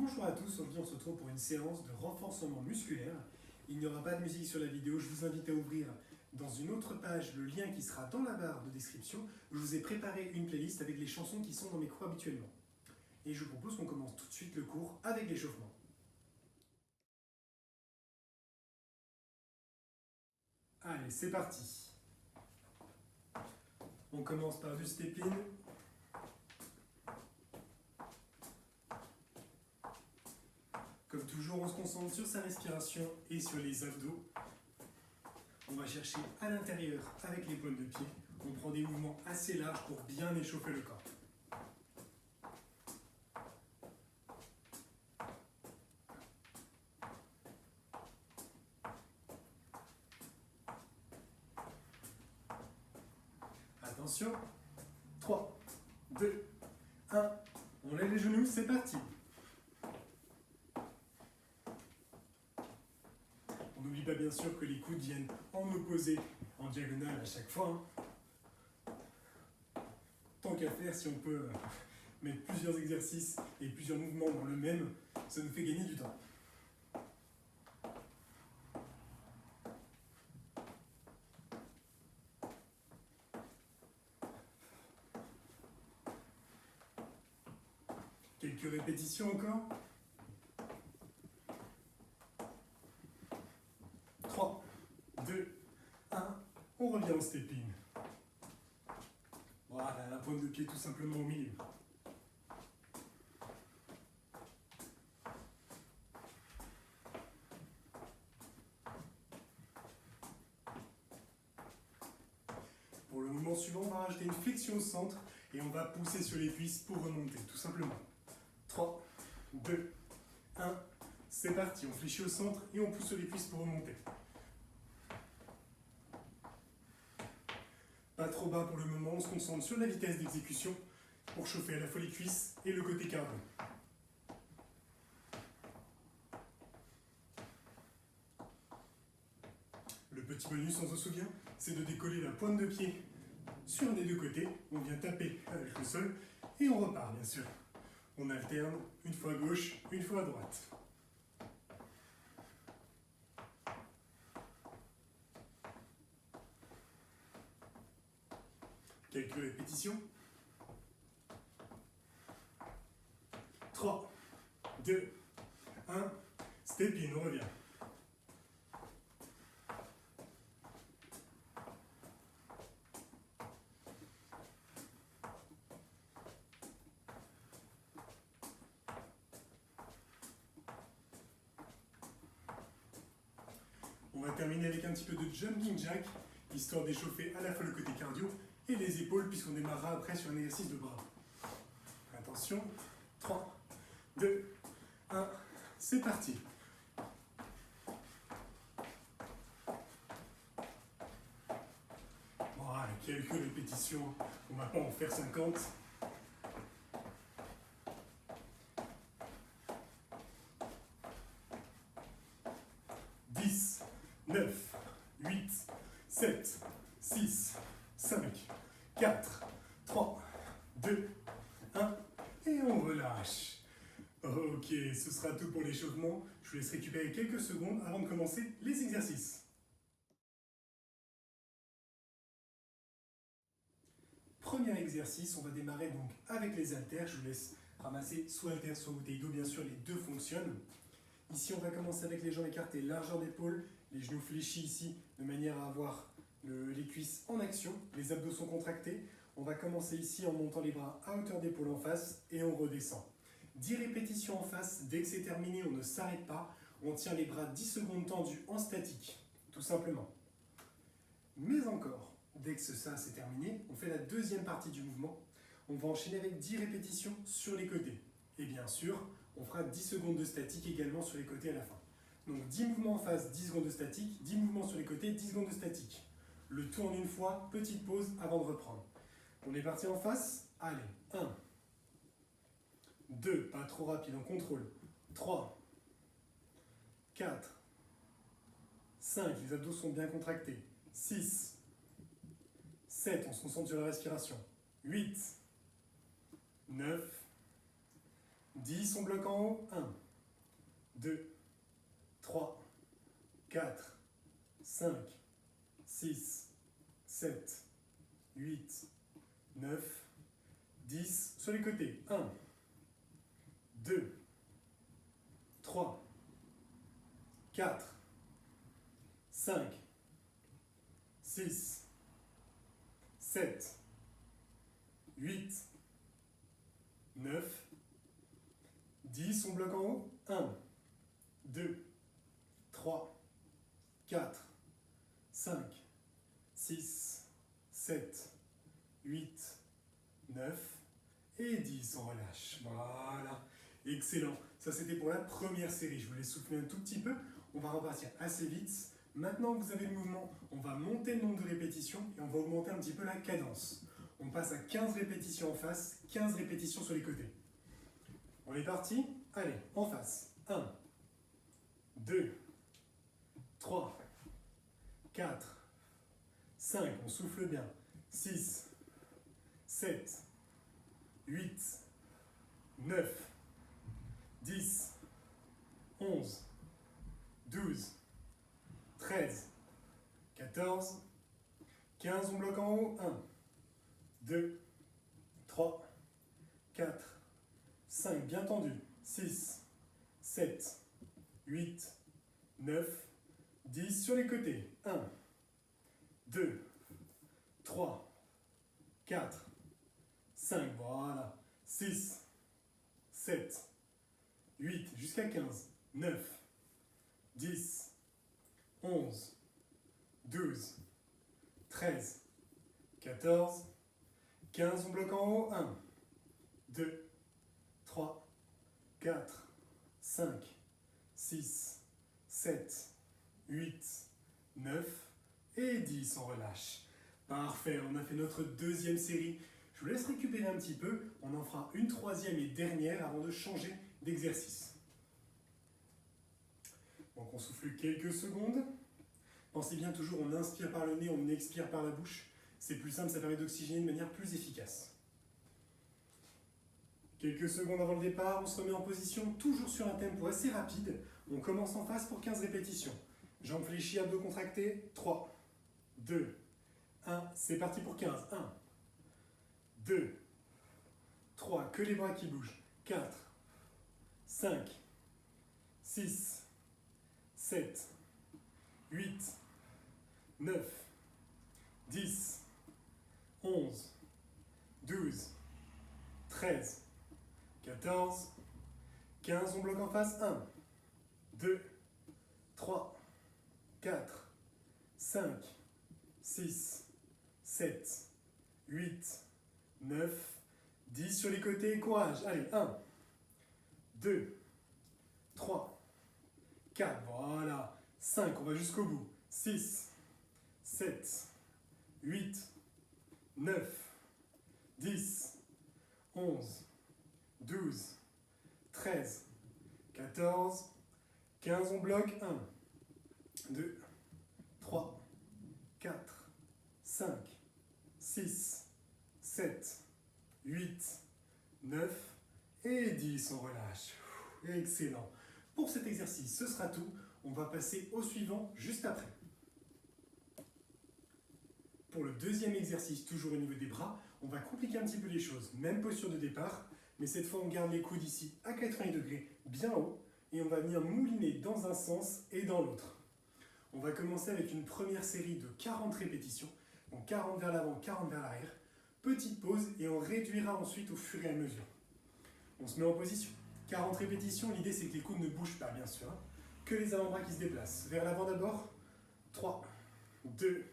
Bonjour à tous, aujourd'hui on se retrouve pour une séance de renforcement musculaire. Il n'y aura pas de musique sur la vidéo, je vous invite à ouvrir dans une autre page le lien qui sera dans la barre de description. Je vous ai préparé une playlist avec les chansons qui sont dans mes cours habituellement. Et je vous propose qu'on commence tout de suite le cours avec l'échauffement. Allez, c'est parti. On commence par du step-in. Comme toujours, on se concentre sur sa respiration et sur les abdos. On va chercher à l'intérieur avec les pointes de pied. On prend des mouvements assez larges pour bien échauffer le corps. Attention, 3, 2, 1, on lève les genoux, c'est parti. On n'oublie pas bien sûr que les coudes viennent en opposé, en diagonale à chaque fois. Tant qu'à faire, si on peut mettre plusieurs exercices et plusieurs mouvements dans le même, ça nous fait gagner du temps. Quelques répétitions encore. 3, 2, 1, on revient au step-in. Voilà, la pointe de pied tout simplement au milieu. Pour le mouvement suivant, on va rajouter une flexion au centre et on va pousser sur les cuisses pour remonter, tout simplement. 3, 2, 1, c'est parti. On fléchit au centre et on pousse sur les cuisses pour remonter. Pas trop bas pour le moment, on se concentre sur la vitesse d'exécution pour chauffer à la fois les cuisses et le côté cardio. Le petit bonus, on se souvient, c'est de décoller la pointe de pied sur un des deux côtés. On vient taper avec le sol et on repart, bien sûr. On alterne une fois à gauche, une fois à droite. Quelques répétitions. 3, 2, 1, step in, on revient. On va terminer avec un petit peu de jumping jack, histoire d'échauffer à la fois le côté cardio et les épaules, puisqu'on démarrera après sur un exercice de bras. Attention, 3, 2, 1, c'est parti. Voilà, quelques répétitions, on ne va pas en faire 50. « 10, 9, 8, 7, 6, 5, 4, 3, 2, 1, et on relâche. Ok, ce sera tout pour l'échauffement. Je vous laisse récupérer quelques secondes avant de commencer les exercices. Premier exercice, on va démarrer donc avec les haltères. Je vous laisse ramasser soit haltères, soit bouteille d'eau. Bien sûr, les deux fonctionnent. Ici, on va commencer avec les jambes écartées, largeur d'épaule, les genoux fléchis ici, de manière à avoir les cuisses en action. Les abdos sont contractés. On va commencer ici en montant les bras à hauteur d'épaule en face et on redescend. 10 répétitions en face. Dès que c'est terminé, on ne s'arrête pas. On tient les bras 10 secondes tendus en statique, tout simplement. Mais encore, dès que ça c'est terminé, on fait la deuxième partie du mouvement. On va enchaîner avec 10 répétitions sur les côtés. Et bien sûr, on fera 10 secondes de statique également sur les côtés à la fin. Donc 10 mouvements en face, 10 secondes de statique, 10 mouvements sur les côtés, 10 secondes de statique. Le tout en une fois, petite pause avant de reprendre. On est parti en face. Allez, 1, 2, pas trop rapide, on contrôle. 3, 4, 5, les abdos sont bien contractés. 6, 7, on se concentre sur la respiration. 8, 9, 10, on bloque en haut. 1, 2, 3, 4, 5, 6, 7, 8, 9, 10. Sur les côtés. 1, 2, 3, 4, 5, 6, 7, 8, 9, 10. On bloque en haut. 1, 2, 3, 4, 5, 6, 7, 8, 9 et 10. On relâche. Voilà. Excellent. Ça, c'était pour la première série. Je vous laisse souffler un tout petit peu. On va repartir assez vite. Maintenant que vous avez le mouvement, on va monter le nombre de répétitions et on va augmenter un petit peu la cadence. On passe à 15 répétitions en face, 15 répétitions sur les côtés. On est parti? Allez, en face. 1, 2, 3, 4, 5, on souffle bien. 6, 7, 8, 9, 10, 11, 12, 13, 14, 15, on bloque en haut. 1, 2, 3, 4, 5, bien tendu. 6, 7, 8, 9, 10 sur les côtés. 1, 2, 3, 4, 5, voilà. 6, 7, 8, jusqu'à 15, 9, 10, 11, 12, 13, 14, 15, on bloque en haut. 1, 2, 3, 4, 5, 6, 7, 8, 9 et 10, on relâche. Parfait, on a fait notre deuxième série. Je vous laisse récupérer un petit peu. On en fera une troisième et dernière avant de changer d'exercice. Donc on souffle quelques secondes. Pensez bien toujours, on inspire par le nez, on expire par la bouche. C'est plus simple, ça permet d'oxygéner de manière plus efficace. Quelques secondes avant le départ, on se remet en position, toujours sur un tempo assez rapide. On commence en face pour 15 répétitions. Jambes fléchies, abdos contractés. 3, 2, 1. C'est parti pour 15. 1, 2, 3. Que les bras qui bougent. 4, 5, 6, 7, 8, 9, 10, 11, 12, 13, 14, 15, on bloque en face. 1, 2, 3, 4, 5, 6, 7, 8, 9, 10 sur les côtés, courage. Allez, 1, 2, 3, 4, voilà. 5, on va jusqu'au bout. 6, 7, 8, 9, 10, 11, 12, 13, 14, 15, on bloque. 1, 2, 3, 4, 5, 6, 7, 8, 9 et 10, on relâche. Excellent. Pour cet exercice, ce sera tout. On va passer au suivant juste après. Pour le deuxième exercice, toujours au niveau des bras, on va compliquer un petit peu les choses. Même posture de départ, mais cette fois on garde les coudes ici à 80 degrés, bien haut, et on va venir mouliner dans un sens et dans l'autre. On va commencer avec une première série de 40 répétitions, donc 40 vers l'avant, 40 vers l'arrière. Petite pause et on réduira ensuite au fur et à mesure. On se met en position. 40 répétitions, l'idée c'est que les coudes ne bougent pas bien sûr, que les avant-bras qui se déplacent. Vers l'avant d'abord, 3, 2,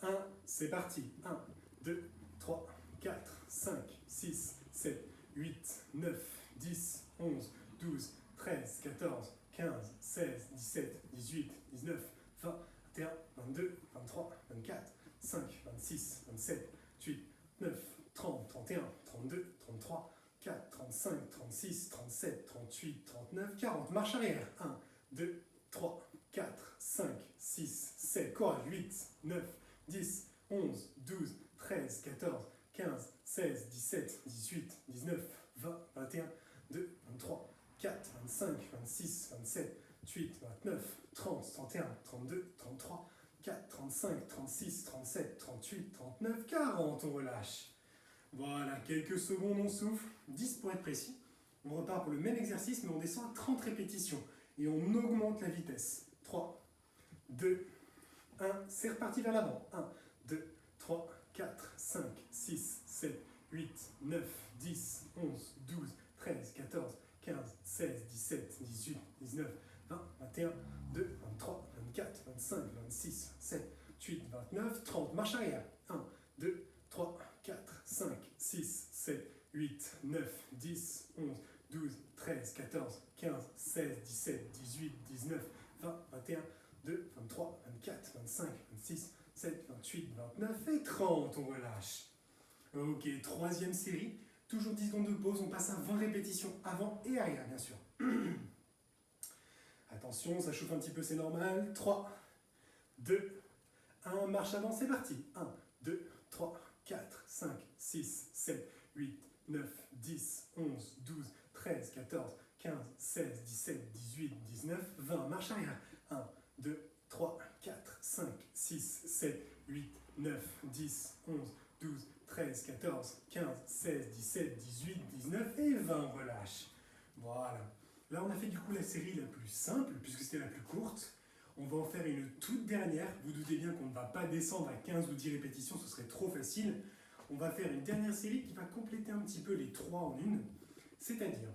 1, c'est parti. 1, 2, 3, 4, 5, 6, 7, 8, 9, 10, 11, 12, 13, 14, 15, 16, 17, 18, 19, 20, 21, 22, 23, 24, 5, 26, 27, 28, 9, 30, 31, 32, 33, 4, 35, 36, 37, 38, 39, 40. Marche arrière. 1, 2, 3, 4, 5, 6, 7, courage. 8, 9, 10, 11, 12, 13, 14, 15, 16, 17, 18, 19, 20, 21, 22, 23, 4, 25, 26, 27, 28, 29, 30, 31, 32, 33, 4, 35, 36, 37, 38, 39, 40, on relâche. Voilà, quelques secondes, on souffle, 10 pour être précis. On repart pour le même exercice, mais on descend à 30 répétitions. Et on augmente la vitesse. 3, 2, 1, c'est reparti vers l'avant. 1, 2, 3, 4, 5, 6, 7, 8, 9, 10, 11, 12, 13, 14, 15, 16, 17, 18, 19, 20, 21, 2, 23, 24, 25, 26, 27, 28, 29, 30. Marche arrière. 1, 2, 3, 4, 5, 6, 7, 8, 9, 10, 11, 12, 13, 14, 15, 16, 17, 18, 19, 20, 21, 2, 23, 24, 25, 26, 7, 28, 29 et 30. On relâche. Ok, troisième série. Toujours 10 secondes de pause. On passe à 20 répétitions avant et arrière, bien sûr. Attention, ça chauffe un petit peu, c'est normal. 3, 2, 1. Marche avant, c'est parti. 1, 2, 3, 4, 5, 6, 7, 8, 9, 10, 11, 12, 13, 14, 15, 16, 17, 18, 19, 20. Marche arrière. 1, 2, 3, 4, 5, 6, 7, 8, 9, 10, 11, 12, 13, 14, 15, 16, 17, 18, 19 et 20. Relâche. Voilà. Là, on a fait du coup la série la plus simple, puisque c'était la plus courte. On va en faire une toute dernière. Vous doutez bien qu'on ne va pas descendre à 15 ou 10 répétitions, ce serait trop facile. On va faire une dernière série qui va compléter un petit peu les 3 en une, c'est-à-dire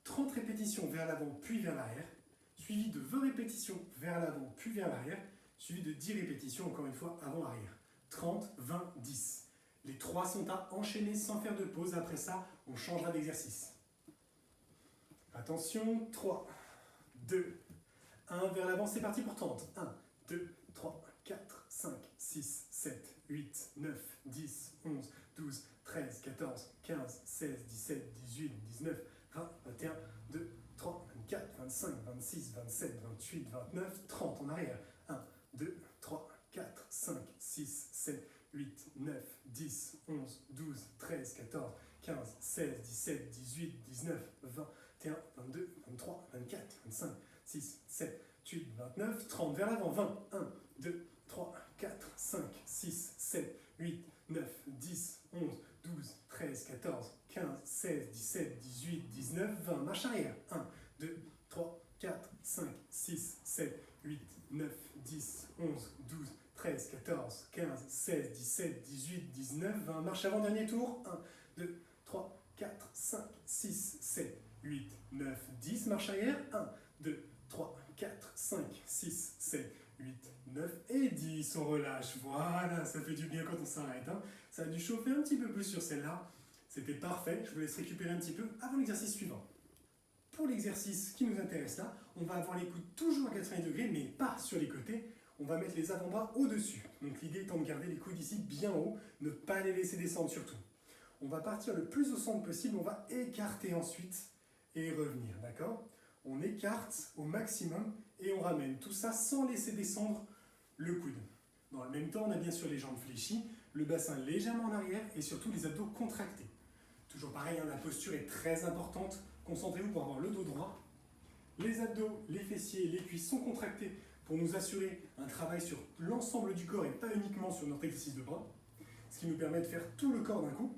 30 répétitions vers l'avant puis vers l'arrière, suivi de 20 répétitions vers l'avant puis vers l'arrière, suivi de 10 répétitions encore une fois avant-arrière. 30, 20, 10. Les 3 sont à enchaîner sans faire de pause. Après ça, on changera d'exercice. Attention, 3, 2, 1, vers l'avant, c'est parti pour 30. 1, 2, 3, 4, 5, 6, 7, 8, 9, 10, 11, 12, 13, 14, 15, 16, 17, 18, 19, 20, 21, 2, 3, 24, 25, 26, 27, 28, 29, 30 en arrière. 1, 2, 3, 4, 5, 6, 7, 8, 9, 10, 11, 12, 13, 14, 15, 16, 17, 18, 19, 20, 21, 22, 23, 24, 25, 6, 7, 8, 29, 30. Vers l'avant, 20. 1, 2, 3, 4, 5, 6, 7, 8, 9, 10, 11, 12, 13, 14, 15, 16, 17, 18, 19, 20. Marche arrière. 1, 2, 3, 4, 5, 6, 7, 8, 9, 10, 11, 12, 13, 14, 15, 16, 17, 18, 19, 20. Marche avant, dernier tour. 1, 2, 3, 4, 5, 6, 7, 8, 9, 10. Marche arrière. 1, 2, 3, 4, 5, 6, 7, 8, 9 et 10. On relâche. Voilà, ça fait du bien quand on s'arrête. Hein. Ça a dû chauffer un petit peu plus sur celle-là. C'était parfait. Je vous laisse récupérer un petit peu avant l'exercice suivant. Pour l'exercice qui nous intéresse là, on va avoir les coudes toujours à 90 degrés, mais pas sur les côtés. On va mettre les avant-bras au-dessus. Donc l'idée étant de garder les coudes ici bien haut, ne pas les laisser descendre surtout. On va partir le plus au centre possible, on va écarter ensuite et revenir, d'accord ? On écarte au maximum et on ramène. Tout ça sans laisser descendre le coude. Dans le même temps, on a bien sûr les jambes fléchies, le bassin légèrement en arrière et surtout les abdos contractés. Toujours pareil, hein, la posture est très importante. Concentrez-vous pour avoir le dos droit. Les abdos, les fessiers et les cuisses sont contractés pour nous assurer un travail sur l'ensemble du corps et pas uniquement sur notre exercice de bras. Ce qui nous permet de faire tout le corps d'un coup.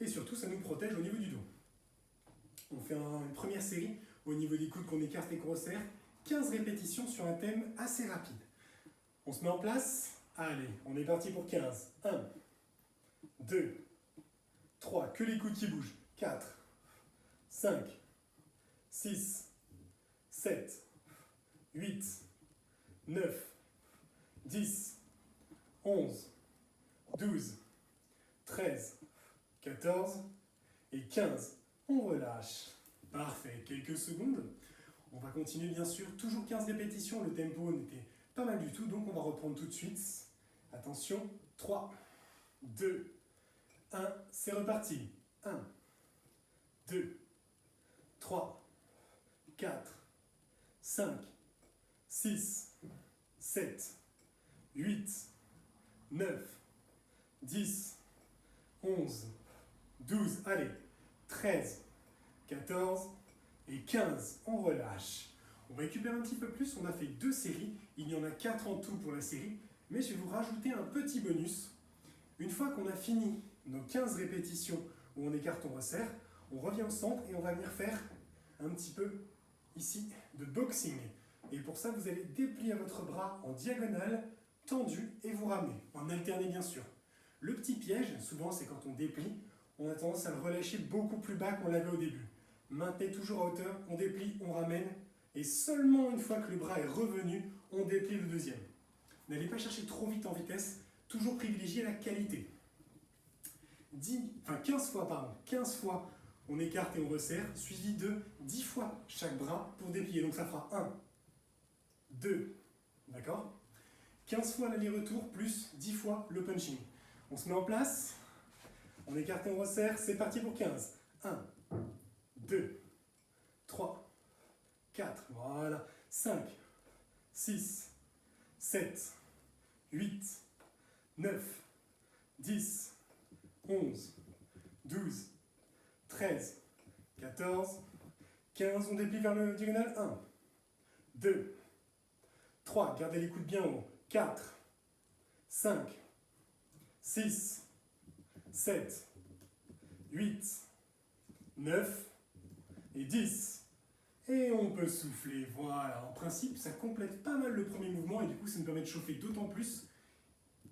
Et surtout, ça nous protège au niveau du dos. On fait une première série au niveau des coudes qu'on écarte et qu'on resserre. 15 répétitions sur un thème assez rapide. On se met en place. Allez, on est parti pour 15. 1, 2, 3, que les coudes qui bougent. 4, 5, 6, 7, 8, 9, 10, 11, 12, 13, 14 et 15. On relâche. Parfait. Quelques secondes. On va continuer bien sûr. Toujours 15 répétitions. Le tempo n'était pas mal du tout. Donc on va reprendre tout de suite. Attention. 3, 2, 1. C'est reparti. 1, 2, 3, 4, 5, 6, 7, 8, 9, 10, 11, 12, allez, 13, 14 et 15. On relâche. On récupère un petit peu plus. On a fait 2 séries. Il y en a 4 en tout pour la série. Mais je vais vous rajouter un petit bonus. Une fois qu'on a fini nos 15 répétitions où on écarte, on resserre, on revient au centre et on va venir faire un petit peu ici de boxing. Et pour ça, vous allez déplier votre bras en diagonale, tendu et vous ramener. En alterné bien sûr. Le petit piège, souvent c'est quand on déplie, on a tendance à le relâcher beaucoup plus bas qu'on l'avait au début. Maintenez toujours à hauteur, on déplie, on ramène. Et seulement une fois que le bras est revenu, on déplie le deuxième. N'allez pas chercher trop vite en vitesse, toujours privilégier la qualité. 15 fois, on écarte et on resserre, suivi de 10 fois chaque bras pour déplier. Donc ça fera 1, 2, d'accord ? 15 fois l'aller-retour plus 10 fois le punching. On se met en place, on écarte et on resserre, c'est parti pour 15. 1, 2, 3, 4, voilà, 5, 6, 7, 8, 9, 10, 11, 12, 13, 14, 15, on déplie vers le diagonal, 1, 2, 3, gardez les coudes bien haut, 4, 5, 6, 7, 8, 9 et 10. Et on peut souffler, voilà. En principe, ça complète pas mal le premier mouvement et du coup, ça nous permet de chauffer d'autant plus,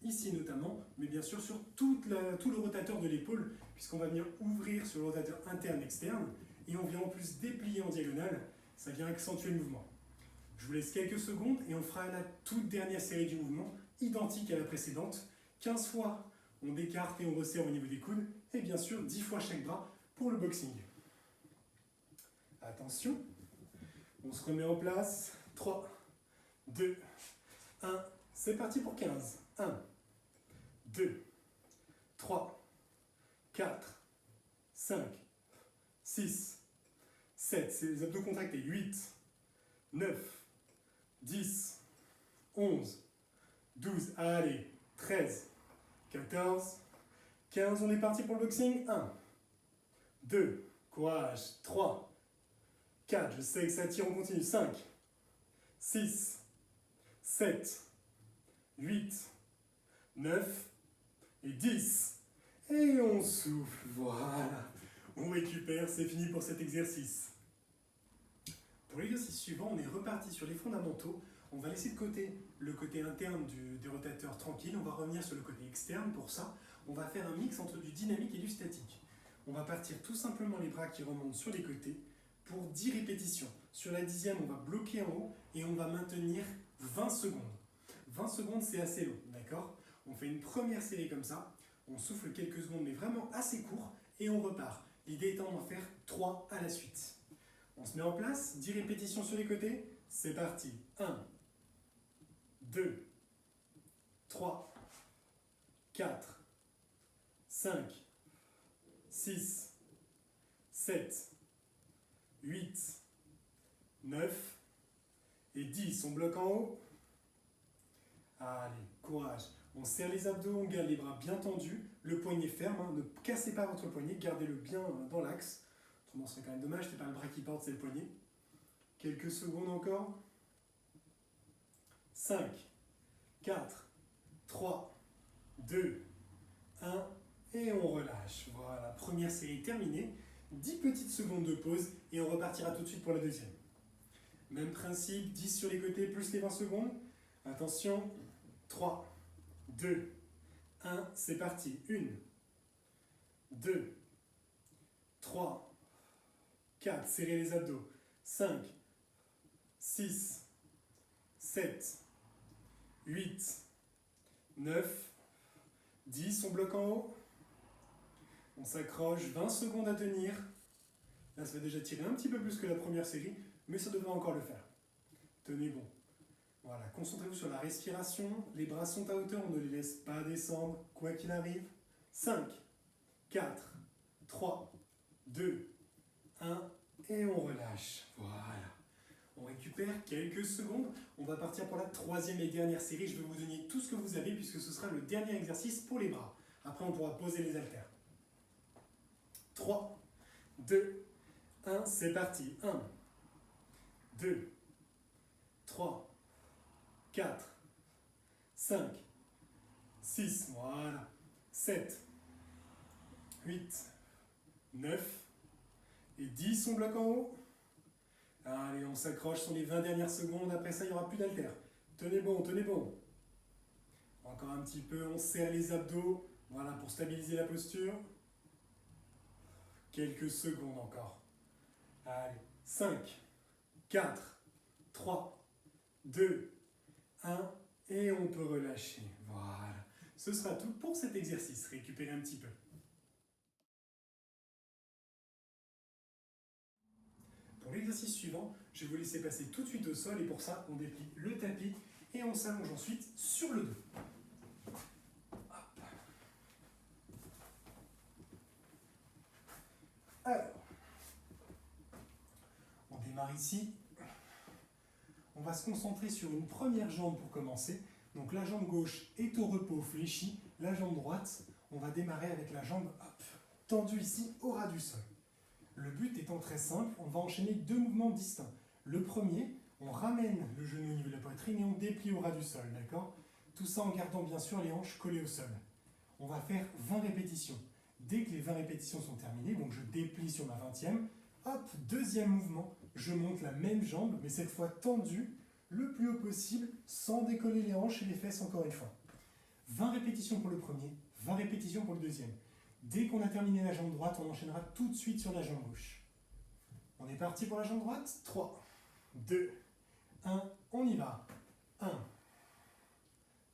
ici notamment, mais bien sûr sur tout le rotateur de l'épaule, puisqu'on va venir ouvrir sur le rotateur interne-externe et on vient en plus déplier en diagonale, ça vient accentuer le mouvement. Je vous laisse quelques secondes et on fera la toute dernière série du mouvement, identique à la précédente. 15 fois, on écarte et on resserre au niveau des coudes, et bien sûr 10 fois chaque bras pour le boxing. Attention, on se remet en place. 3, 2, 1, c'est parti pour 15. 1, 2, 3, 4, 5, 6, 7, c'est les abdos contractés, 8, 9, 10, 11, 12, allez, 13, 14, 15, on est parti pour le boxing. 1, 2, courage, 3, 4, je sais que ça tire, on continue, 5, 6, 7, 8, 9 et 10. Et on souffle, voilà. On récupère, c'est fini pour cet exercice. Pour l'exercice suivant, on est reparti sur les fondamentaux. On va laisser de côté le côté interne des rotateurs tranquille. On va revenir sur le côté externe. Pour ça, on va faire un mix entre du dynamique et du statique. On va partir tout simplement les bras qui remontent sur les côtés pour 10 répétitions. Sur la 10e, on va bloquer en haut et on va maintenir 20 secondes. 20 secondes, c'est assez long, d'accord ? On fait une première série comme ça. On souffle quelques secondes, mais vraiment assez court, et on repart. L'idée étant d'en faire 3 à la suite. On se met en place, 10 répétitions sur les côtés, c'est parti. 1, 2, 3, 4, 5, 6, 7, 8, 9 et 10. On bloque en haut. Allez, courage. On serre les abdos, on garde les bras bien tendus, le poignet ferme, hein, ne cassez pas votre poignet, gardez-le bien dans l'axe. Autrement, ce serait quand même dommage, c'est pas le bras qui porte, c'est le poignet. Quelques secondes encore. 5, 4, 3, 2, 1, et on relâche. Voilà, première série terminée. 10 petites secondes de pause et on repartira tout de suite pour la deuxième. Même principe, 10 sur les côtés plus les 20 secondes. Attention, 3, 2, 1, c'est parti. 1, 2, 3, 4, serrez les abdos. 5, 6, 7, 8, 9, 10, on bloque en haut. On s'accroche, 20 secondes à tenir. Là, ça va déjà tirer un petit peu plus que la première série, mais ça devrait encore le faire. Tenez bon. Voilà, concentrez-vous sur la respiration. Les bras sont à hauteur, on ne les laisse pas descendre, quoi qu'il arrive. 5, 4, 3, 2, 1, et on relâche. Voilà. On récupère quelques secondes. On va partir pour la troisième et dernière série. Je vais vous donner tout ce que vous avez puisque ce sera le dernier exercice pour les bras. Après, on pourra poser les haltères. 3, 2, 1, c'est parti. 1, 2, 3, 4, 5, 6, voilà. 7, 8, 9 et 10, on bloque en haut. Allez, on s'accroche sur les 20 dernières secondes. Après ça, il n'y aura plus d'haltère. Tenez bon, tenez bon. Encore un petit peu, on serre les abdos. Voilà, pour stabiliser la posture. Quelques secondes encore. Allez, 5, 4, 3, 2, 1. Et on peut relâcher. Voilà. Ce sera tout pour cet exercice. Récupérez un petit peu. Pour l'exercice suivant, je vais vous laisser passer tout de suite au sol et pour ça, on déplie le tapis et on s'allonge ensuite sur le dos. Hop. Alors, on démarre ici. On va se concentrer sur une première jambe pour commencer. Donc la jambe gauche est au repos fléchi, la jambe droite, on va démarrer avec la jambe tendue ici au ras du sol. Le but étant très simple, on va enchaîner deux mouvements distincts. Le premier, on ramène le genou au niveau de la poitrine et on déplie au ras du sol, d'accord? Tout ça en gardant bien sûr les hanches collées au sol. On va faire 20 répétitions. Dès que les 20 répétitions sont terminées, donc je déplie sur ma 20e, hop, deuxième mouvement, je monte la même jambe, mais cette fois tendue, le plus haut possible, sans décoller les hanches et les fesses encore une fois. 20 répétitions pour le premier, 20 répétitions pour le deuxième. Dès qu'on a terminé la jambe droite, on enchaînera tout de suite sur la jambe gauche. On est parti pour la jambe droite. 3, 2, 1, on y va. 1,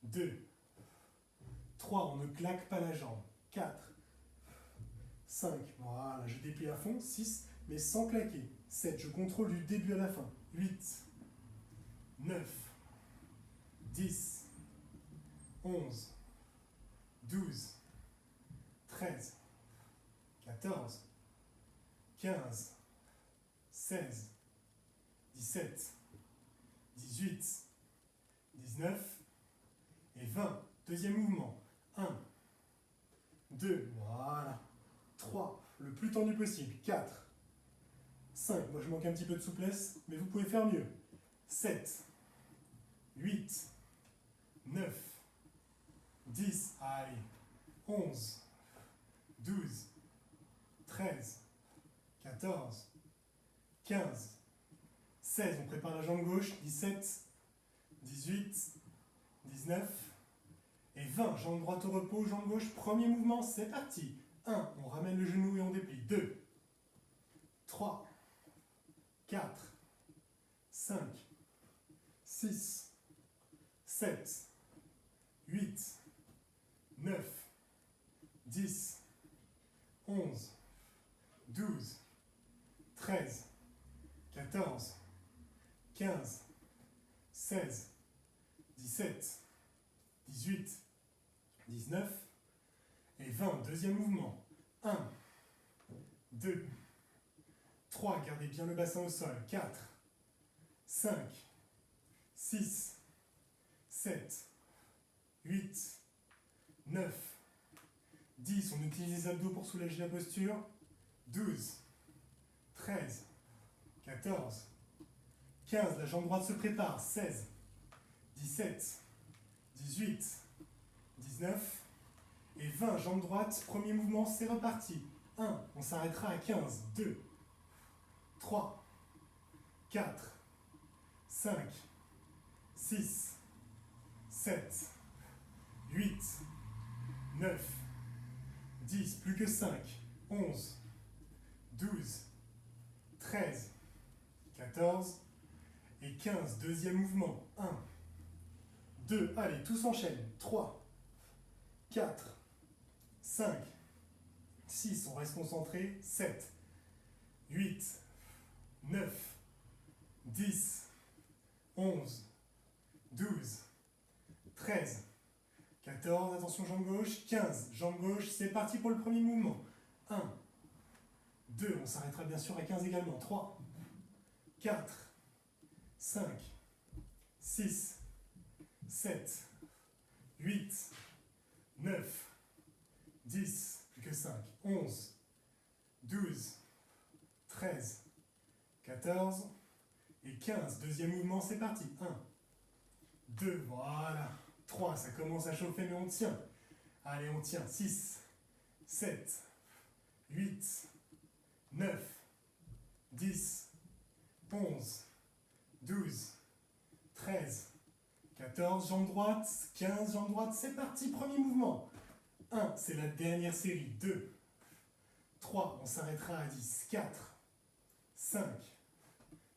2, 3, on ne claque pas la jambe. 4, 5, voilà, je déplie à fond. 6, mais sans claquer. 7, je contrôle du début à la fin. 8, 9, 10, 11, 12, 13, 14, 15, 16, 17, 18, 19 et 20. Deuxième mouvement. 1, 2, voilà. 3, le plus tendu possible. 4, 5, moi je manque un petit peu de souplesse, mais vous pouvez faire mieux. 7, 8, 9, 10, allez, 11, 12, 13, 14, 15, 16, on prépare la jambe gauche, 17, 18, 19 et 20. Jambe droite au repos, jambe gauche, premier mouvement, c'est parti. 1, on ramène le genou et on déplie. 2, 3, 4, 5, 6, 7, 8, 9, 10, 11, 12, 13, 14, 15, 16, 17, 18, 19 et 20. Deuxième mouvement. 1, 2, 3, gardez bien le bassin au sol. 4, 5, 6, 7, 8, 9, 10, on utilise les abdos pour soulager la posture. 12, 13, 14, 15, la jambe droite se prépare. 16, 17, 18, 19 et 20, jambe droite, premier mouvement, c'est reparti. 1, on s'arrêtera à 15, 2, 3, 4, 5, 6, 7, 8, 9, 10, plus que 5, 11, 12, 13, 14 et 15. Deuxième mouvement. 1, 2, allez, tout s'enchaîne. 3, 4, 5, 6, on reste concentré. 7, 8, 9, 10, 11, 12, 13, 14, attention jambe gauche, 15, jambe gauche, c'est parti pour le premier mouvement. 1, 2, on s'arrêtera bien sûr à 15 également. 3, 4, 5, 6, 7, 8, 9, 10, plus que 5, 11, 12, 13, 14 et 15. Deuxième mouvement, c'est parti. 1, 2, voilà. 3, ça commence à chauffer, mais on tient. Allez, on tient. 6, 7, 8, 9, 10, 11, 12, 13, 14, jambe droite, 15, jambe droite, c'est parti, premier mouvement. 1, c'est la dernière série. 2, 3, on s'arrêtera à 10. 4, 5,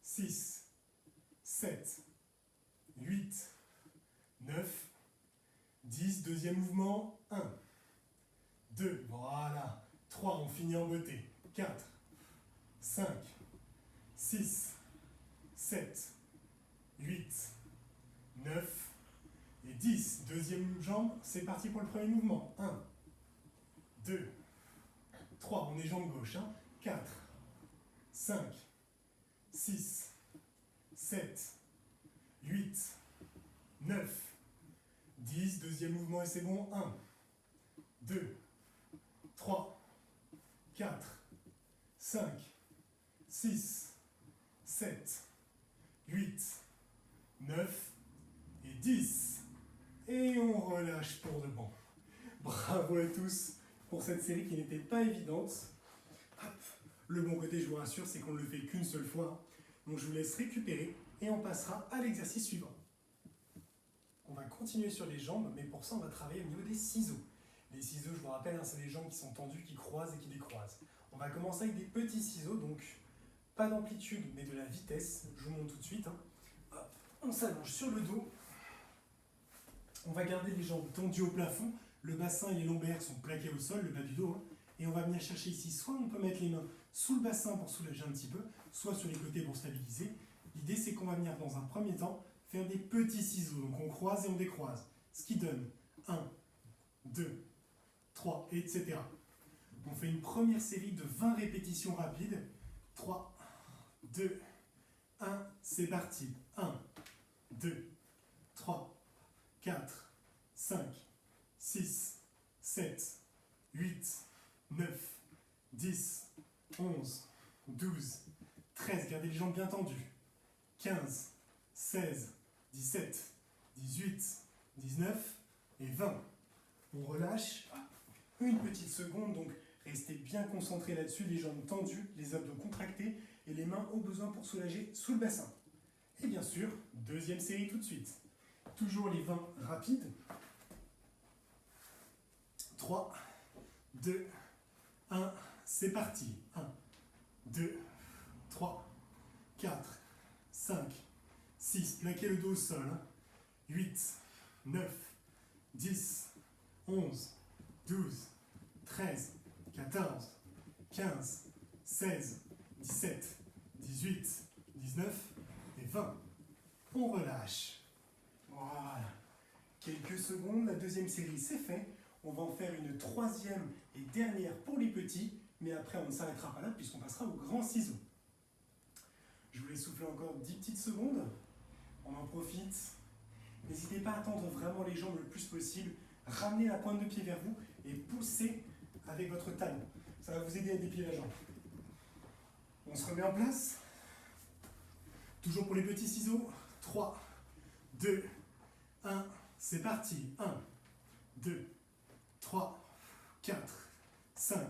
6, 7, 8, 9, 10, deuxième mouvement. 1, 2, voilà. 3, on finit en beauté. 4, 5, 6, 7, 8, 9 et 10. Deuxième jambe, c'est parti pour le premier mouvement. 1, 2, 3, on est jambe gauche. 4, 5, 6, 7, 8, 9, 10. Deuxième mouvement et c'est bon. 1, 2, 3, 4, 5, 6, 7, 8, 9 et 10. Et on relâche pour de bon. Bravo à tous pour cette série qui n'était pas évidente. Hop. Le bon côté, je vous rassure, c'est qu'on ne le fait qu'une seule fois. Donc je vous laisse récupérer et on passera à l'exercice suivant. On va continuer sur les jambes, mais pour ça, on va travailler au niveau des ciseaux. Les ciseaux, je vous rappelle, c'est les jambes qui sont tendues, qui croisent et qui décroisent. On va commencer avec des petits ciseaux, donc pas d'amplitude, mais de la vitesse. Je vous montre tout de suite. Hop. On s'allonge sur le dos. On va garder les jambes tendues au plafond. Le bassin et les lombaires sont plaqués au sol, le bas du dos. Et on va venir chercher ici, soit on peut mettre les mains sous le bassin pour soulager un petit peu, soit sur les côtés pour stabiliser. L'idée, c'est qu'on va venir dans un premier temps faire des petits ciseaux. Donc on croise et on décroise. Ce qui donne 1, 2, 3, etc. On fait une première série de 20 répétitions rapides. 3, 2, 1, c'est parti. 1, 2, 3, 4, 5, 6, 7, 8, 9, 10, 11, 12, 13. Gardez les jambes bien tendues. 15, 16, 17, 18, 19 et 20. On relâche. Une petite seconde, donc restez bien concentrés là-dessus, les jambes tendues, les abdos contractés et les mains au besoin pour soulager sous le bassin. Et bien sûr, deuxième série tout de suite. Toujours les 20 rapides. 3, 2, 1, c'est parti. 1, 2, 3, 4, 5, 6, plaquez le dos au sol. 8, 9, 10, 11, 12, 13, 14, 15, 16, 17, 18, 19 et 20. On relâche. Voilà. Quelques secondes, la deuxième série c'est fait. On va en faire une troisième et dernière pour les petits, mais après on ne s'arrêtera pas là puisqu'on passera au grand ciseau. Je vous laisse souffler encore 10 petites secondes. On en profite. N'hésitez pas à tendre vraiment les jambes le plus possible. Ramenez la pointe de pied vers vous et poussez avec votre talon. Ça va vous aider à déplier la jambe. On se remet en place. Toujours pour les petits ciseaux. 3, 2, 1, c'est parti. 1, 2, 3, 4, 5,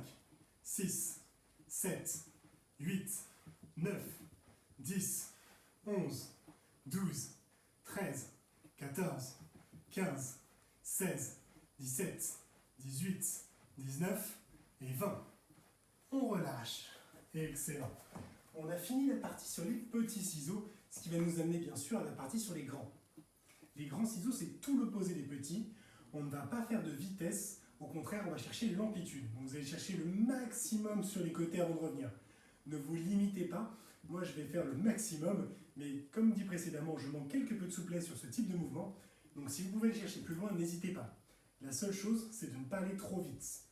6, 7, 8, 9, 10, 11, 12, 13, 14, 15, 16, 17, 18, 19 et 20. On relâche. Excellent. On a fini la partie sur les petits ciseaux, ce qui va nous amener bien sûr à la partie sur les grands. Les grands ciseaux, c'est tout l'opposé des petits. On ne va pas faire de vitesse, au contraire, on va chercher l'amplitude. Donc vous allez chercher le maximum sur les côtés avant de revenir. Ne vous limitez pas. Moi, je vais faire le maximum, mais comme dit précédemment, je manque quelque peu de souplesse sur ce type de mouvement. Donc si vous pouvez le chercher plus loin, n'hésitez pas. La seule chose, c'est de ne pas aller trop vite.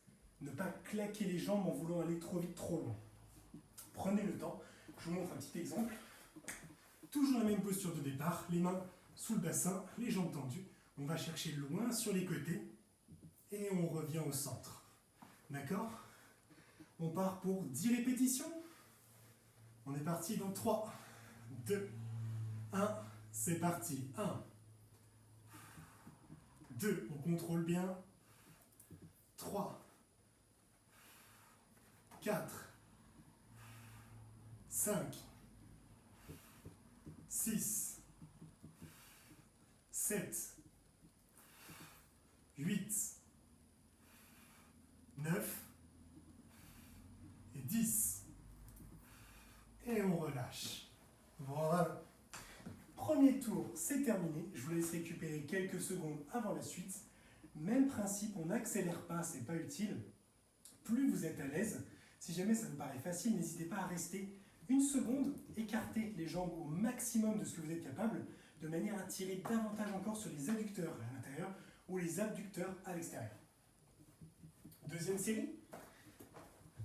Ne pas claquer les jambes en voulant aller trop vite, trop loin. Prenez le temps. Je vous montre un petit exemple. Toujours la même posture de départ, les mains sous le bassin, les jambes tendues. On va chercher loin sur les côtés et on revient au centre. D'accord? On part pour 10 répétitions. On est parti dans 3, 2, 1. C'est parti. 1, 2, on contrôle bien. 3, 4, 5, 6, 7, 8, 9 et 10. Et on relâche. Voilà. Premier tour, c'est terminé. Je vous laisse récupérer quelques secondes avant la suite. Même principe, on n'accélère pas, c'est pas utile. Plus vous êtes à l'aise, si jamais ça vous paraît facile, n'hésitez pas à rester une seconde, écarter les jambes au maximum de ce que vous êtes capable, de manière à tirer davantage encore sur les adducteurs à l'intérieur ou les abducteurs à l'extérieur. Deuxième série.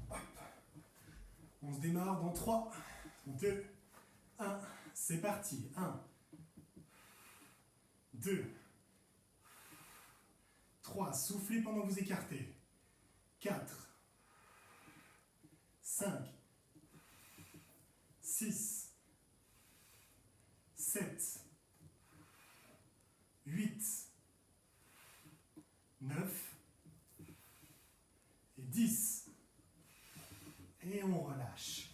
Hop. On se démarre dans 3, 2, 1. C'est parti. 1, 2, 3. Soufflez pendant que vous écartez. 4, 5, 6, 7, 8, 9 et 10. Et on relâche.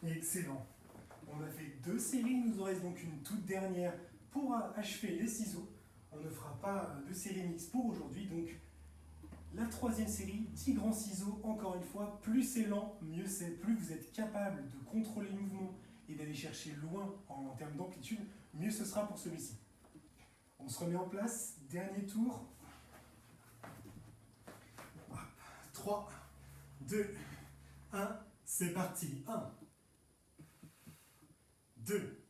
Excellent. On a fait 2 séries, il nous en reste donc une toute dernière pour achever les ciseaux. On ne fera pas de série mixte pour aujourd'hui, donc la 3e série, 10 grands ciseaux, encore une fois, plus c'est lent, mieux c'est, plus vous êtes capable de contrôler le mouvement et d'aller chercher loin en termes d'amplitude, mieux ce sera pour celui-ci. On se remet en place, dernier tour. 3, 2, 1, c'est parti. 1, 2,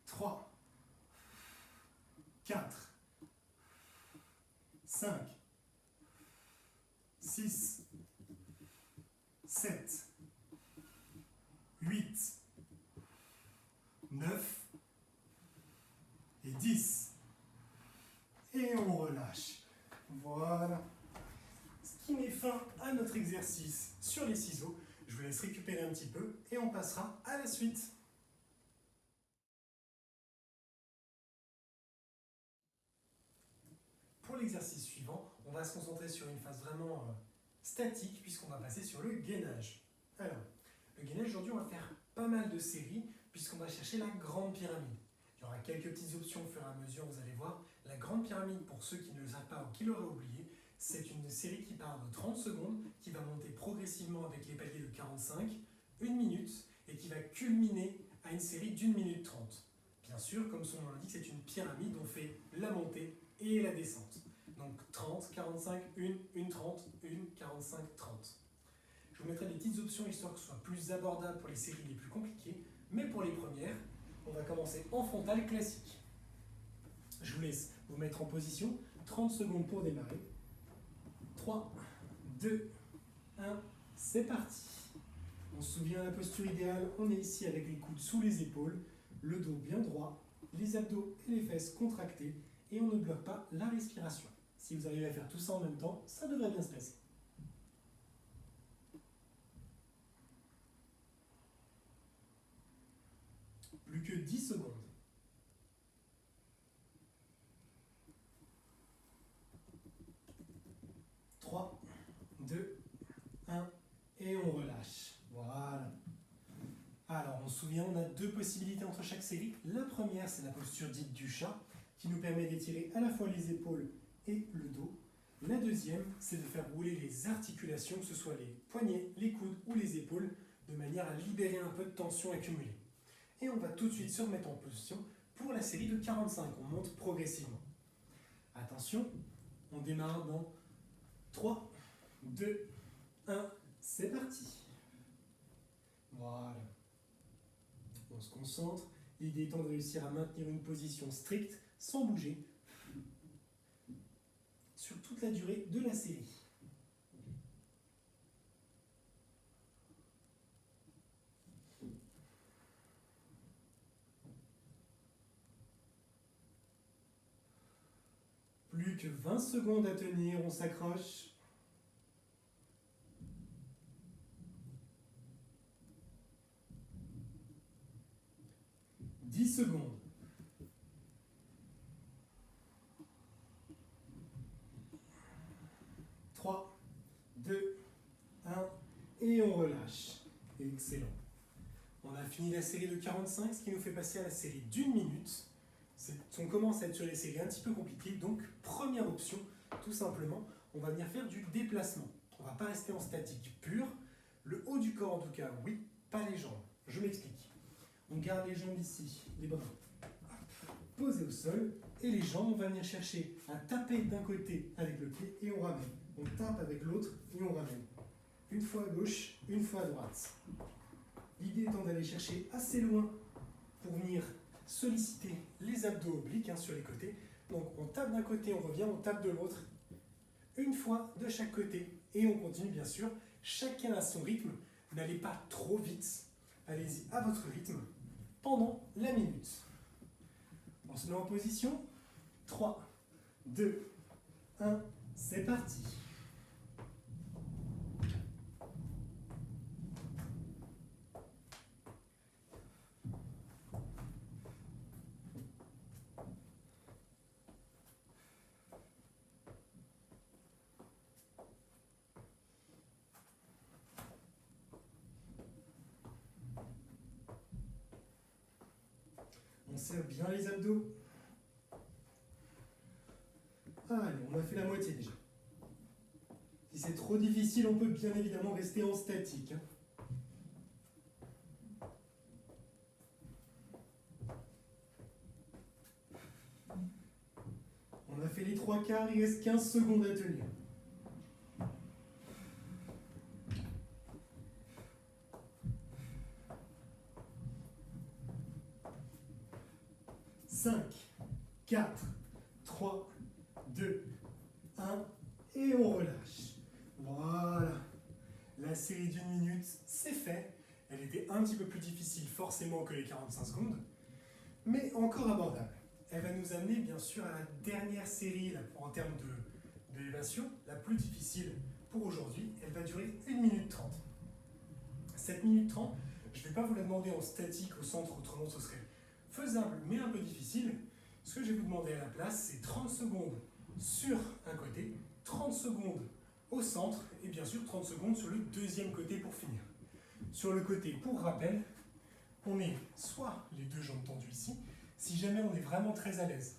3, 4, 5, 6, 7, 8, 9 et 10. Et on relâche. Voilà. Ce qui met fin à notre exercice sur les ciseaux. Je vous laisse récupérer un petit peu et on passera à la suite. Pour l'exercice suivant, on va se concentrer sur une phase vraiment statique puisqu'on va passer sur le gainage. Alors, le gainage, aujourd'hui, on va faire pas mal de séries puisqu'on va chercher la grande pyramide. Il y aura quelques petites options au fur et à mesure, vous allez voir. La grande pyramide, pour ceux qui ne le savent pas ou qui l'auraient oublié, c'est une série qui part de 30 secondes, qui va monter progressivement avec les paliers de 45, 1 minute, et qui va culminer à une série d'1 minute 30. Bien sûr, comme son nom l'indique, c'est une pyramide, on fait la montée et la descente. Donc 30, 45, 1, 1, 30, 1, 45, 30. Je vous mettrai des petites options histoire que ce soit plus abordable pour les séries les plus compliquées, mais pour les premières, on va commencer en frontale classique. Je vous laisse vous mettre en position, 30 secondes pour démarrer. 3, 2, 1, c'est parti. On se souvient de la posture idéale, on est ici avec les coudes sous les épaules, le dos bien droit, les abdos et les fesses contractés, et on ne bloque pas la respiration. Si vous arrivez à faire tout ça en même temps, ça devrait bien se passer. Plus que 10 secondes. 3, 2, 1, et on relâche. Voilà. Alors, on se souvient, on a 2 possibilités entre chaque série. La première, c'est la posture dite du chat, qui nous permet d'étirer à la fois les épaules et le dos. La deuxième, c'est de faire rouler les articulations, que ce soit les poignets, les coudes ou les épaules, de manière à libérer un peu de tension accumulée. Et on va tout de suite se remettre en position pour la série de 45. On monte progressivement. Attention, on démarre dans 3, 2, 1, c'est parti. Voilà. On se concentre. L'idée étant de réussir à maintenir une position stricte, sans bouger, sur toute la durée de la série. Plus que 20 secondes à tenir, on s'accroche. 10 secondes. 3, 2, 1, et on relâche. Excellent. On a fini la série de 45, ce qui nous fait passer à la série d'1 minute. On commence à être sur les séries un petit peu compliquées, donc première option, tout simplement, on va venir faire du déplacement. On ne va pas rester en statique pur. Le haut du corps en tout cas, oui, pas les jambes. Je m'explique. On garde les jambes ici, les bras posés au sol, et les jambes, on va venir chercher à taper d'un côté avec le pied et on ramène. On tape avec l'autre et on ramène. Une fois à gauche, une fois à droite. L'idée étant d'aller chercher assez loin pour venir solliciter les abdos obliques sur les côtés. Donc on tape d'un côté, on revient, on tape de l'autre. Une fois de chaque côté. Et on continue bien sûr, chacun à son rythme. N'allez pas trop vite. Allez-y à votre rythme pendant la minute. On se met en position. 3, 2, 1, c'est parti. On serre bien les abdos. Allez, on a fait la moitié déjà. Si c'est trop difficile, on peut bien évidemment rester en statique. On a fait les 3/4, il reste 15 secondes à tenir. Cinq, 4, 3, 2, 1, et on relâche. Voilà. La série d'1 minute, c'est fait. Elle était un petit peu plus difficile forcément que les 45 secondes, mais encore abordable. Elle va nous amener bien sûr à la dernière série en termes d'élévation, la plus difficile pour aujourd'hui. Elle va durer 1 minute 30. Cette minute 30, je ne vais pas vous la demander en statique au centre, autrement ce serait faisable mais un peu difficile. Ce que je vais vous demander à la place, c'est 30 secondes sur un côté, 30 secondes au centre et bien sûr 30 secondes sur le deuxième côté pour finir. Sur le côté, pour rappel, on met soit les deux jambes tendues ici, si jamais on est vraiment très à l'aise.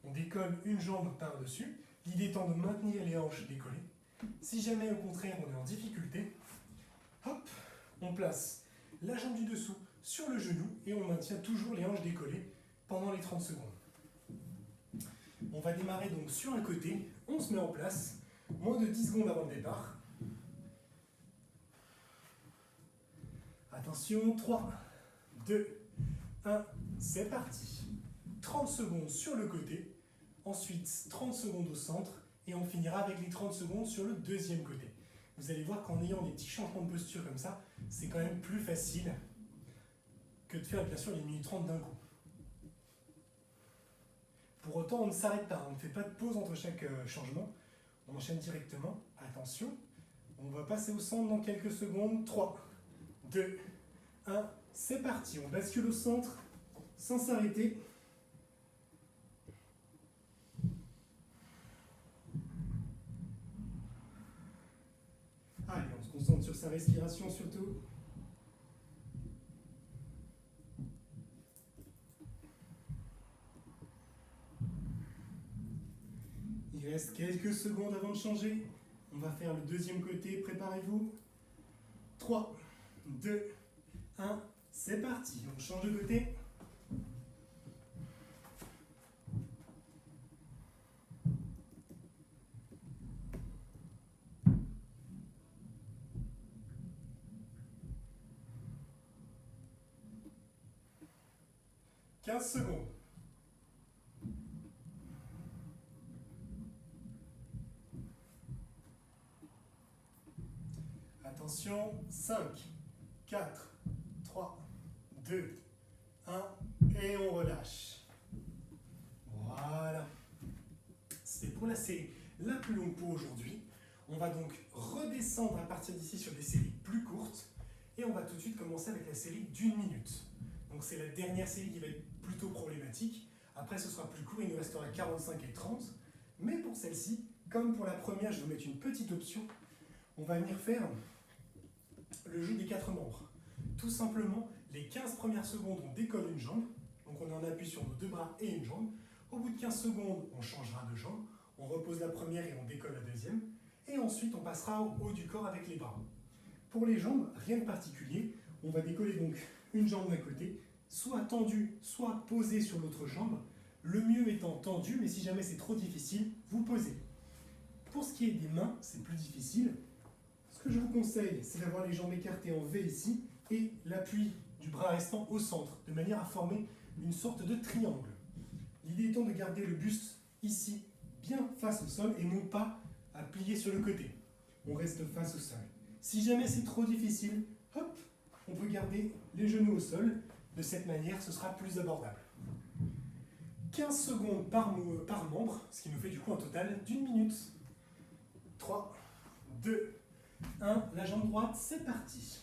On décolle une jambe par-dessus, l'idée étant de maintenir les hanches décollées. Si jamais au contraire on est en difficulté, hop, on place la jambe du dessous sur le genou et on maintient toujours les hanches décollées pendant les 30 secondes. On va démarrer donc sur un côté, on se met en place, moins de 10 secondes avant le départ. Attention, 3, 2, 1, c'est parti. 30 secondes sur le côté, ensuite 30 secondes au centre, et on finira avec les 30 secondes sur le deuxième côté. Vous allez voir qu'en ayant des petits changements de posture comme ça, c'est quand même plus facile que de faire bien sûr les minutes 30 d'un coup. Pour autant, on ne s'arrête pas, on ne fait pas de pause entre chaque changement. On enchaîne directement. Attention, on va passer au centre dans quelques secondes. 3, 2, 1, c'est parti. On bascule au centre sans s'arrêter. Allez, on se concentre sur sa respiration surtout. Il reste quelques secondes avant de changer. On va faire le deuxième côté, préparez-vous. 3, 2, 1, c'est parti. On change de côté. « 15 secondes. Attention, 5, 4, 3, 2, 1, et on relâche. Voilà. C'est pour la série la plus longue pour aujourd'hui. On va donc redescendre à partir d'ici sur des séries plus courtes. Et on va tout de suite commencer avec la série d'1 minute. Donc c'est la dernière série qui va être plutôt problématique. Après, ce sera plus court, il nous restera 45 et 30. Mais pour celle-ci, comme pour la première, je vais vous mettre une petite option. On va venir faire le jeu des 4 membres. Tout simplement, les 15 premières secondes, on décolle une jambe. Donc on est en appui sur nos 2 bras et une jambe. Au bout de 15 secondes, on changera de jambe. On repose la première et on décolle la deuxième. Et ensuite, on passera au haut du corps avec les bras. Pour les jambes, rien de particulier. On va décoller donc une jambe d'un côté, soit tendue, soit posée sur l'autre jambe. Le mieux étant tendu, mais si jamais c'est trop difficile, vous posez. Pour ce qui est des mains, c'est plus difficile. Ce que je vous conseille, c'est d'avoir les jambes écartées en V ici et l'appui du bras restant au centre, de manière à former une sorte de triangle. L'idée étant de garder le buste ici, bien face au sol, et non pas à plier sur le côté. On reste face au sol. Si jamais c'est trop difficile, hop, on peut garder les genoux au sol. De cette manière, ce sera plus abordable. 15 secondes par membre, ce qui nous fait du coup un total d'1 minute. 3, 2, 1, la jambe droite, c'est parti.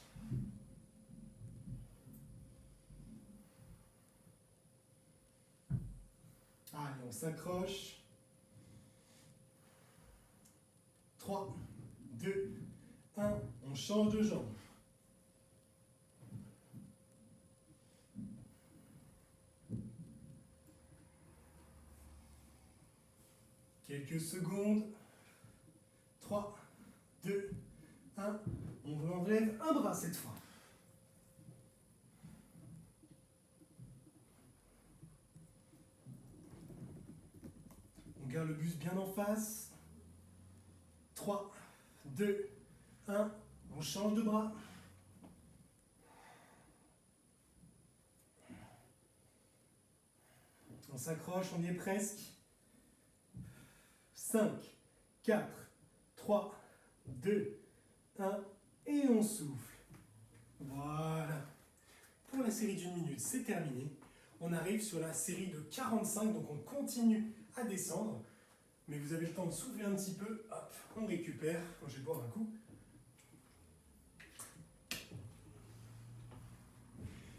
Allez, on s'accroche. 3, 2, 1, on change de jambe. Quelques secondes. 3, 2, 1, on enlève un bras cette fois. On garde le buste bien en face. 3, 2, 1, on change de bras. On s'accroche, on y est presque. 5, 4, 3, 2, 1, et on souffle. Voilà. Pour la série d'1 minute, c'est terminé. On arrive sur la série de 45, donc on continue à descendre. Mais vous avez le temps de souffler un petit peu. Hop, on récupère. Moi, je vais boire un coup.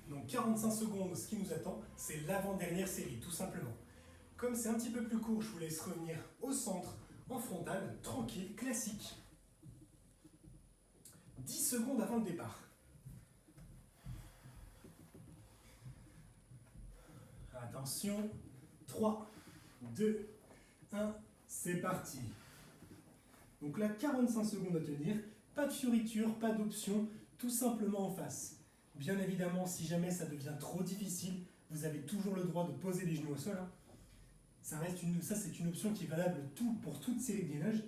Donc 45 secondes, ce qui nous attend, c'est l'avant-dernière série, tout simplement. Comme c'est un petit peu plus court, je vous laisse revenir au centre, en frontal, tranquille, classique. 10 secondes avant le départ. Attention, 3, 2, 1, c'est parti. Donc là, 45 secondes à tenir, pas de fioriture, pas d'option, tout simplement en face. Bien évidemment, si jamais ça devient trop difficile, vous avez toujours le droit de poser les genoux au sol. Ça, c'est une option qui est valable pour toute série de gainage,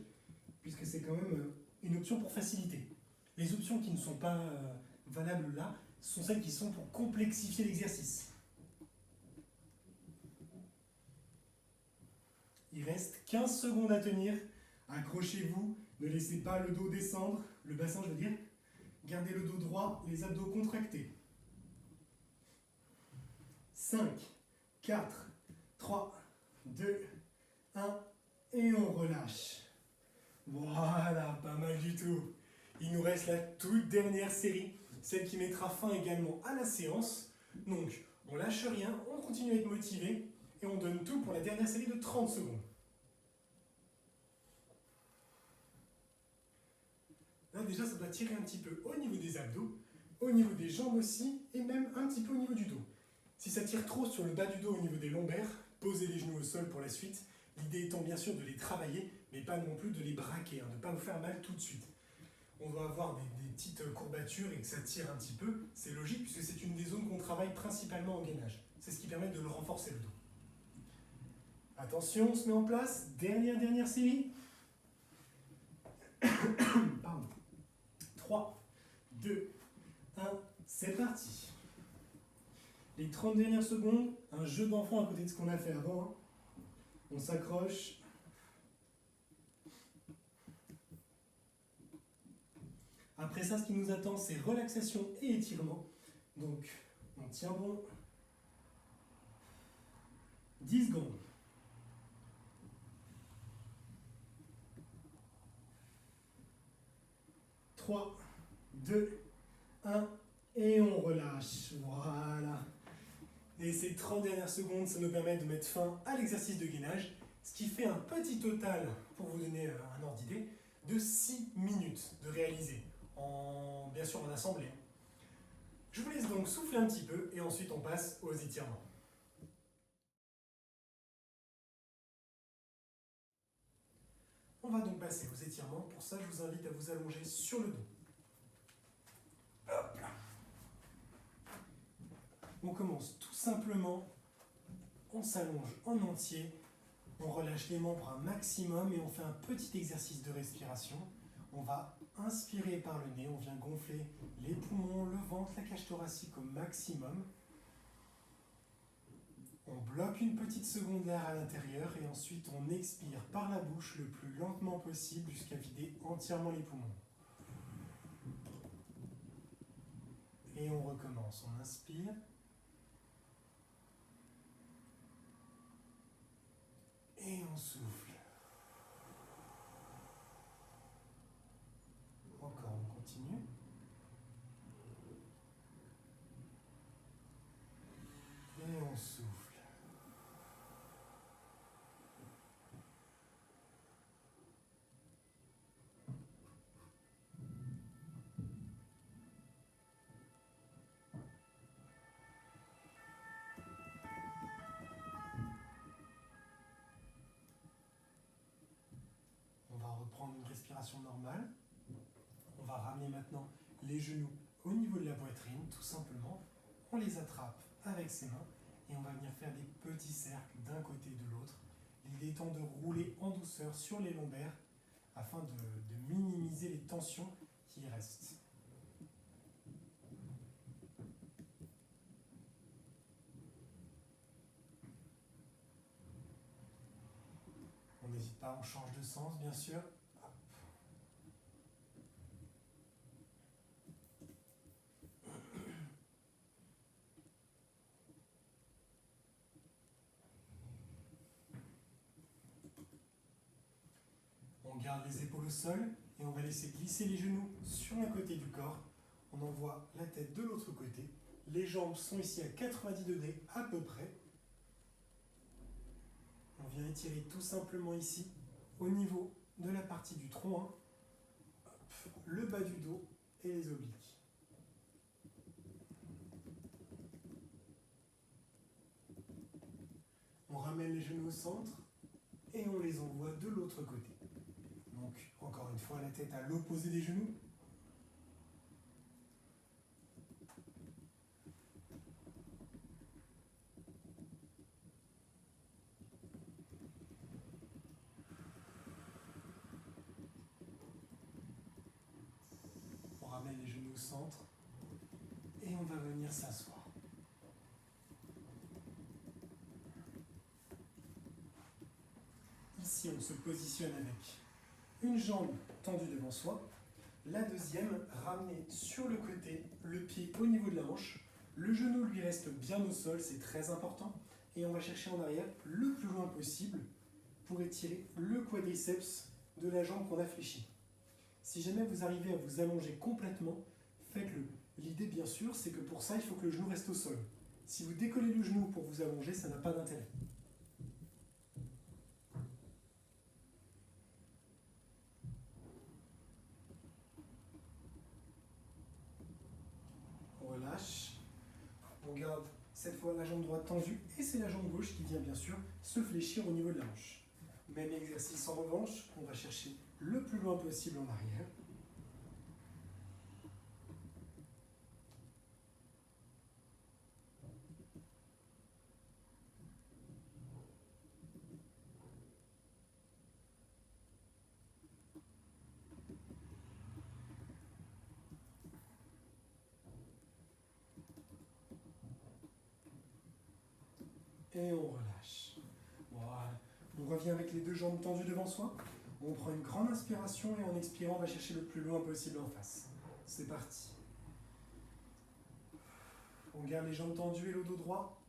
puisque c'est quand même une option pour faciliter. Les options qui ne sont pas valables là, sont celles qui sont pour complexifier l'exercice. Il reste 15 secondes à tenir. Accrochez-vous, ne laissez pas le dos descendre, le bassin je veux dire. Gardez le dos droit, les abdos contractés. 5, 4, 3, 2, 1, et on relâche. Voilà, pas mal du tout. Il nous reste la toute dernière série, celle qui mettra fin également à la séance. Donc, on lâche rien, on continue à être motivé et on donne tout pour la dernière série de 30 secondes. Là, déjà, ça doit tirer un petit peu au niveau des abdos, au niveau des jambes aussi, et même un petit peu au niveau du dos. Si ça tire trop sur le bas du dos au niveau des lombaires, posez les genoux au sol pour la suite. L'idée étant bien sûr de les travailler, mais pas non plus de les braquer, de ne pas vous faire mal tout de suite. On doit avoir des petites courbatures et que ça tire un petit peu, c'est logique puisque c'est une des zones qu'on travaille principalement en gainage. C'est ce qui permet de le renforcer le dos. Attention, on se met en place, dernière série. Pardon. 3, 2, 1, c'est parti. Les 30 dernières secondes, un jeu d'enfant à côté de ce qu'on a fait avant. On s'accroche. Après ça, ce qui nous attend, c'est relaxation et étirement. Donc, on tient bon. 10 secondes. 3, 2, 1, et on relâche. Voilà. Et ces 30 dernières secondes, ça nous permet de mettre fin à l'exercice de gainage, ce qui fait un petit total, pour vous donner un ordre d'idée, de 6 minutes de réaliser, bien sûr en assemblée. Je vous laisse donc souffler un petit peu et ensuite on passe aux étirements. On va donc passer aux étirements. Pour ça, je vous invite à vous allonger sur le dos. Hop là. On commence tout simplement, on s'allonge en entier, on relâche les membres un maximum et on fait un petit exercice de respiration. On va inspirer par le nez, on vient gonfler les poumons, le ventre, la cage thoracique au maximum. On bloque une petite seconde l'air à l'intérieur et ensuite on expire par la bouche le plus lentement possible jusqu'à vider entièrement les poumons. Et on recommence, on inspire. Et on souffle. Encore, on continue. Et on souffle. On va reprendre une respiration normale. On va ramener maintenant les genoux au niveau de la poitrine, tout simplement. On les attrape avec ses mains et on va venir faire des petits cercles d'un côté et de l'autre. L'idée étant de rouler en douceur sur les lombaires afin de minimiser les tensions qui y restent. On n'hésite pas, on change de sens bien sûr. On garde les épaules au sol et on va laisser glisser les genoux sur un côté du corps. On envoie la tête de l'autre côté. Les jambes sont ici à 90 degrés à peu près. On vient étirer tout simplement ici, au niveau de la partie du tronc, le bas du dos et les obliques. On ramène les genoux au centre et on les envoie de l'autre côté. Donc, encore une fois, la tête à l'opposé des genoux. On ramène les genoux au centre et on va venir s'asseoir. Ici, on se positionne avec une jambe tendue devant soi, la deuxième ramenée sur le côté, le pied au niveau de la hanche, le genou lui reste bien au sol, c'est très important, et on va chercher en arrière le plus loin possible pour étirer le quadriceps de la jambe qu'on a fléchie. Si jamais vous arrivez à vous allonger complètement, faites-le. L'idée bien sûr, c'est que pour ça, il faut que le genou reste au sol. Si vous décollez le genou pour vous allonger, ça n'a pas d'intérêt. On relâche. On garde cette fois la jambe droite tendue et c'est la jambe gauche qui vient bien sûr se fléchir au niveau de la hanche. Même exercice en revanche, on va chercher le plus loin possible en arrière. Et on relâche. Voilà. On revient avec les deux jambes tendues devant soi. On prend une grande inspiration et en expirant, on va chercher le plus loin possible en face. C'est parti. On garde les jambes tendues et le dos droit.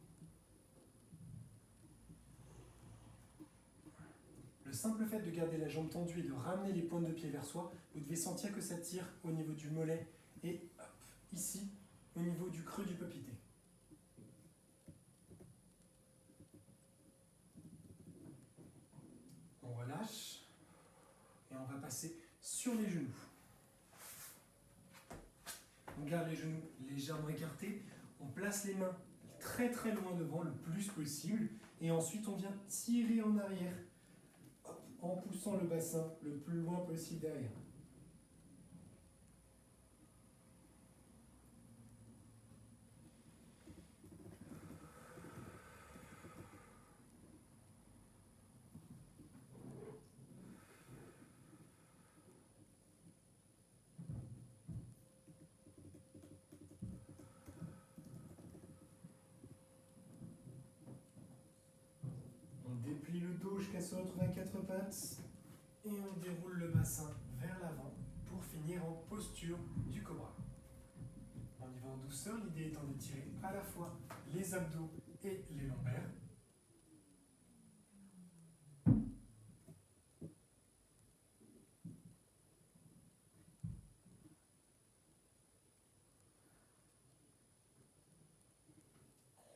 Le simple fait de garder la jambe tendue et de ramener les pointes de pied vers soi, vous devez sentir que ça tire au niveau du mollet et hop, ici, au niveau du creux du poplité. relâche. Et on va passer sur les genoux. On garde les genoux légèrement écartés. On place les mains très très loin devant le plus possible. Et ensuite, on vient tirer en arrière en poussant le bassin le plus loin possible derrière. On déplie le dos jusqu'à se retrouver à quatre pattes et on déroule le bassin vers l'avant pour finir en posture du cobra. On y va en douceur, l'idée étant de tirer à la fois les abdos et les lombaires.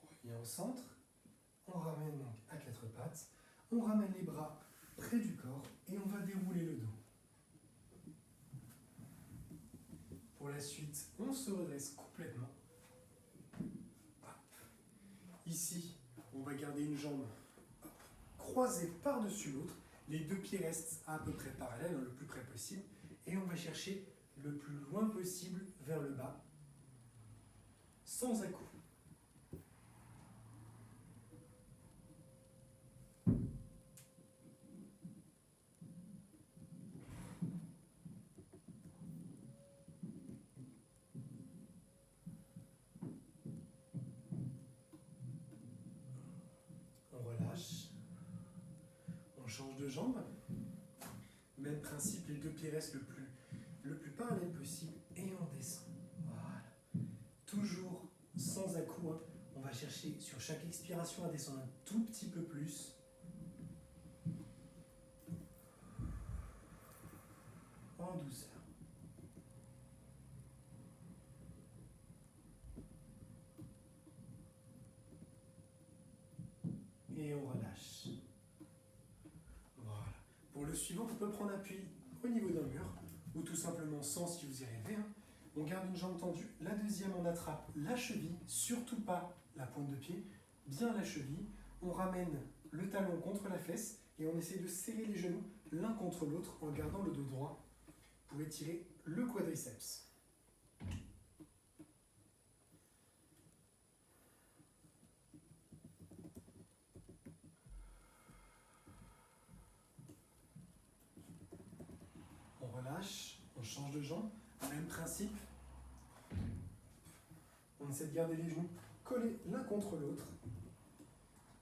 On revient au centre, on ramène donc à quatre pattes, on ramène les bras près du corps et on va dérouler le dos. Pour la suite, on se redresse complètement. Ici, on va garder une jambe croisée par-dessus l'autre. Les deux pieds restent à peu près parallèles, le plus près possible. Et on va chercher le plus loin possible vers le bas, sans à-coups. On relâche. On change de jambe. Même principe, les deux pieds restent le plus parallèle possible et on descend. Voilà. Toujours sans à-coups. On va chercher sur chaque expiration à descendre un tout petit peu plus. En douceur. Et on relâche. Voilà. Pour le suivant, on peut prendre appui au niveau d'un mur, ou tout simplement sans si vous y arrivez. On garde une jambe tendue. La deuxième, on attrape la cheville, surtout pas la pointe de pied, bien la cheville. On ramène le talon contre la fesse et on essaie de serrer les genoux l'un contre l'autre en gardant le dos droit pour étirer le quadriceps. On relâche, on change de jambe, même principe. On essaie de garder les genoux collés l'un contre l'autre,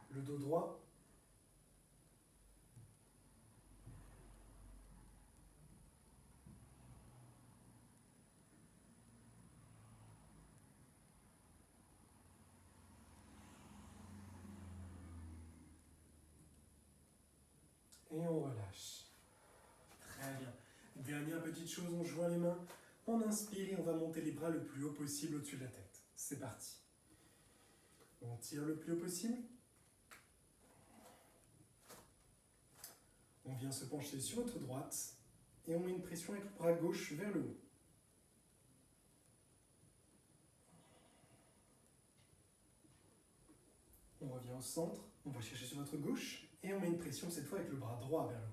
le dos droit. Et on relâche. Très bien. Dernière petite chose, on joint les mains. On inspire et on va monter les bras le plus haut possible au-dessus de la tête. C'est parti. On tire le plus haut possible. On vient se pencher sur notre droite et on met une pression avec le bras gauche vers le haut. On revient au centre, on va chercher sur notre gauche et on met une pression cette fois avec le bras droit vers le haut.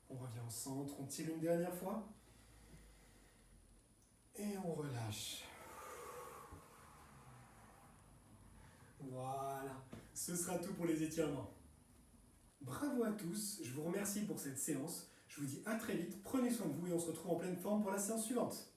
On revient au centre, on tire une dernière fois et on relâche. Voilà, ce sera tout pour les étirements. Bravo à tous, je vous remercie pour cette séance. Je vous dis à très vite, prenez soin de vous et on se retrouve en pleine forme pour la séance suivante.